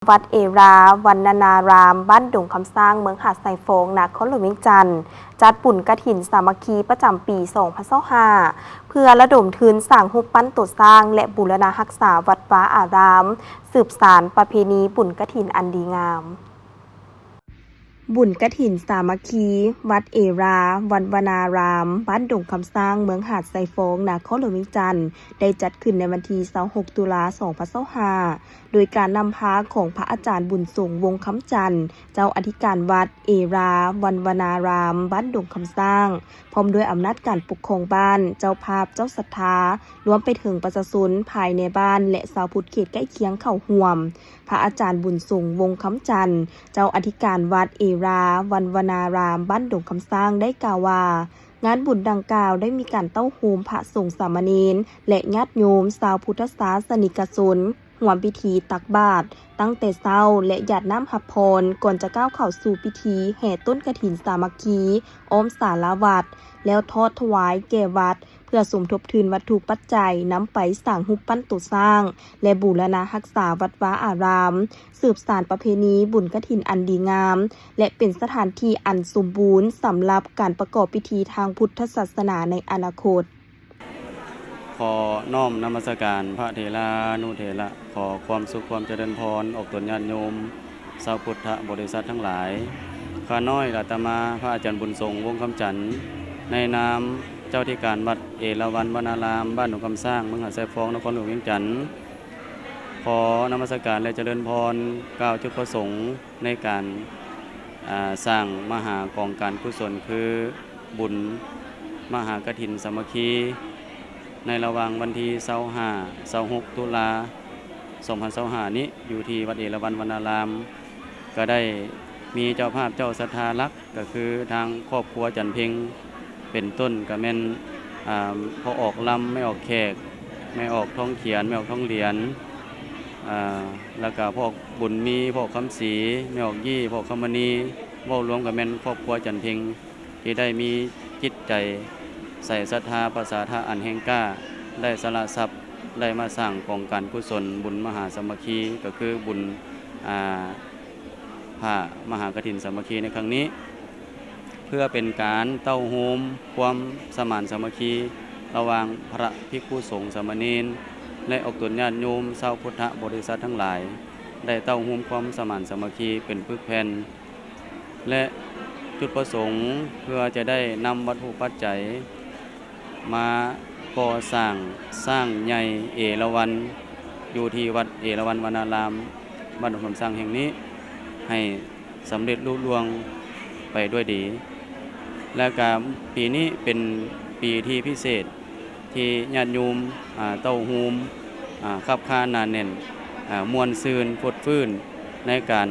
วัดเอราวันนานารามบ้านดงคำสร้างเมืองหาดไซโฟงนครหลวงเวียงจันทร์จัดบุญกฐินสามัคคีประจำปี2025เพื่อระดมทุนสร้างรูปปั้นตัวสร้างและบูรณะรักษาวัดวาอารามสืบสานประเพณีบุญกฐินอันดีงามบุญกฐินสามัคคีวัดเอราวันวนารามบ้านดงคำสร้างเมืองหาดไซโฟงนครหลวงเวียงจันทร์ได้จัดขึ้นในวันที่26ตุลา2025โดยการนำพาของพระอาจารย์บุญส่งวงคำจันทร์เจ้าอธิการวัดเอราวันวนารามบ้านดงคำสร้างพร้อมด้วยอำนาจการปกครองบ้านเจ้าภาพเจ้าศรัทธารวมไปถึงประชาชนภายในบ้านและชาวพุทธเขตใกล้เคียงเข้าร่วมพระอาจารย์บุญส่งวงคำจันทร์เจ้าอธิการวัดเอราวันวนารามบ้านดงคำสร้างได้กล่าวว่างานบุญดังกล่าวได้มีการเต้าโฮมพระสงฆ์สามเณรและญาติโยมชาวพุทธศาสนิกชนร่วมพิธีตักบาตรตั้งแต่เช้าและหยาดน้ำหับพรก่อนจะก้าวเข้าสู่พิธีแห่ต้นกฐินสามัคคีอ้อมศาลาวัดแล้วทอดถวายแก่วัดเพื่อสมทบทุนวัตถุปัจจัยนำไปสร้างรูปปั้นตัวสร้างและบูรณะรักษาวัดวาอารามสืบสานประเพณีบุญกฐินอันดีงามและเป็นสถานที่อันสมบูรณ์สำหรับการประกอบพิธีทางพุทธศาสนาในอนาคตขอน้อมนมัสการพระเถรานุเถระขอความสุขความเจริญพรออกตนญาติโยมชาวพุทธบริษัททั้งหลายข้าน้อยอาตมาพระอาจารย์บุญทรงวงคำจันทร์ในนามเจ้าที่การวัดเอราวัณวนารามบ้านหนองคำสร้างเมืองหาดไซฟองนครหลวงเวียงจันทร์ขอนมัสการและเจริญพรกล่าวจุดประสงค์ในการสร้างมหากองการกุศลคือบุญมหากฐินสามัคคีในระหว่างวันที่25-26ตุลา2025นี้อยู่ที่วัดเอราวัณวนารามก็ได้มีเจ้าภาพเจ้าศรัทธาลักษ์ก็คือทางครอบครัวจันเพ็งเป็นต้นก็แม่นพอออกลำไม่ออกแขกไม่ออกท้องเขียนไม่ออกท้องเหรียญแล้วก็พวกบุญมีพวกคำศรีไม่ออกยี่พวกคำมณีเว้ารวมกับแม่นครอบครัวจันเพ็งที่ได้มีจิตใจใส่ศรัทธาภาษาทะอันแห่งกล้าได้สละทรัพย์ได้มาสร้างกองการกุศลบุญมหาสามัคคีก็คือบุญพระมหากฐินสามัคคีในครั้งนี้เพื่อเป็นการเต้าโฮมความสมานสามัคคีระหว่างพระภิกษุสงฆ์สามเณรและออกตนญาติโยมชาวพุทธบริษัททั้งหลายได้เต้าโฮมความสมานสามัคคีเป็นปึกแผ่นและจุดประสงค์เพื่อจะได้นำวัตถุปัจจัยมาก่อสร้างใหญ่เอราวัณอยู่ที่วัดเอราวัณวนารามบ้านดงคำสร้างแห่งนี้ให้สำเร็จลุล่วงไปด้วยดีและการปีนี้เป็นปีที่พิเศษที่ญาติโยมเต้าโฮมขับขานหนาแน่นมวลซืนฟดฟื้นในการ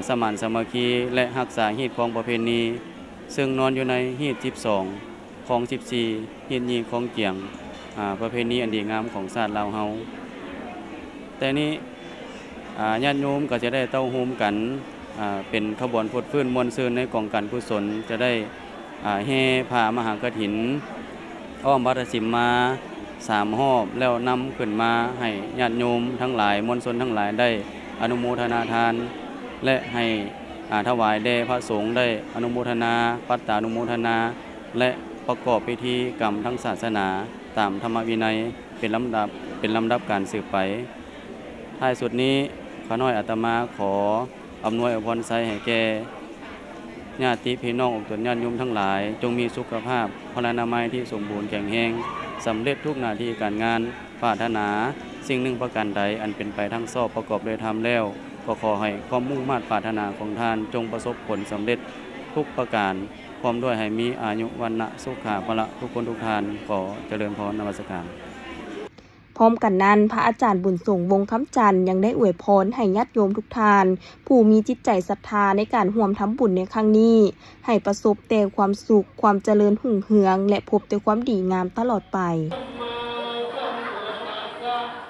สมานสามัคคีและรักษาฮีตของประเพณีซึ่งนอนอยู่ในฮีต12ของ14ฮีตยีของเกียงประเพณีอันดีงามของชาติลาวเฮาแต่นี้ญาติโยมก็จะได้เต้าโฮมกันเป็นขบวนฟดฟื้นมวลซืนในกองการกุศลจะได้แห่พามหากฐินอ้อมวัดสิมมา3 รอบแล้วนำขึ้นมาให้ญาติโยมทั้งหลายมวลชนทั้งหลายได้อนุโมทนาทานและให้ถวายแด่พระสงฆ์ได้อนุโมทนาปัตตานุโมทนาและประกอบพิธีกรรมทั้งศาสนาตามธรรมวินัยเป็นลำดับการสืบไปท้ายสุดนี้ข้าน้อยอาตมาขออำนวยอวยพรไสให้แก่ญาติพี่น้องอกตนญาติโยมทั้งหลายจงมีสุขภาพพลานามัยที่สมบูรณ์แข็งแรงสำเร็จทุกหน้าที่การงานปรารถนาสิ่งหนึ่งประการใดอันเป็นไปทั้งชอบประกอบด้วยธรรมแล้วก็ขอให้ความมุ่งมั่นปรารถนาของท่านจงประสบผลสำเร็จทุกประการพร้อมด้วยให้มีอายุวันนะสุขาภละทุกคนทุกท่านขอเจริญพรนมัสการพร้อมกันนั้นพระอาจารย์บุญส่งวงคำจันทร์ยังได้อวยพรให้ญาติโยมทุกท่านผู้มีจิตใจศรัทธาในการร่วมทำบุญในครั้งนี้ให้ประสบแต่ความสุขความเจริญหุ่งเหืองและพบแต่ความดีงามตลอดไป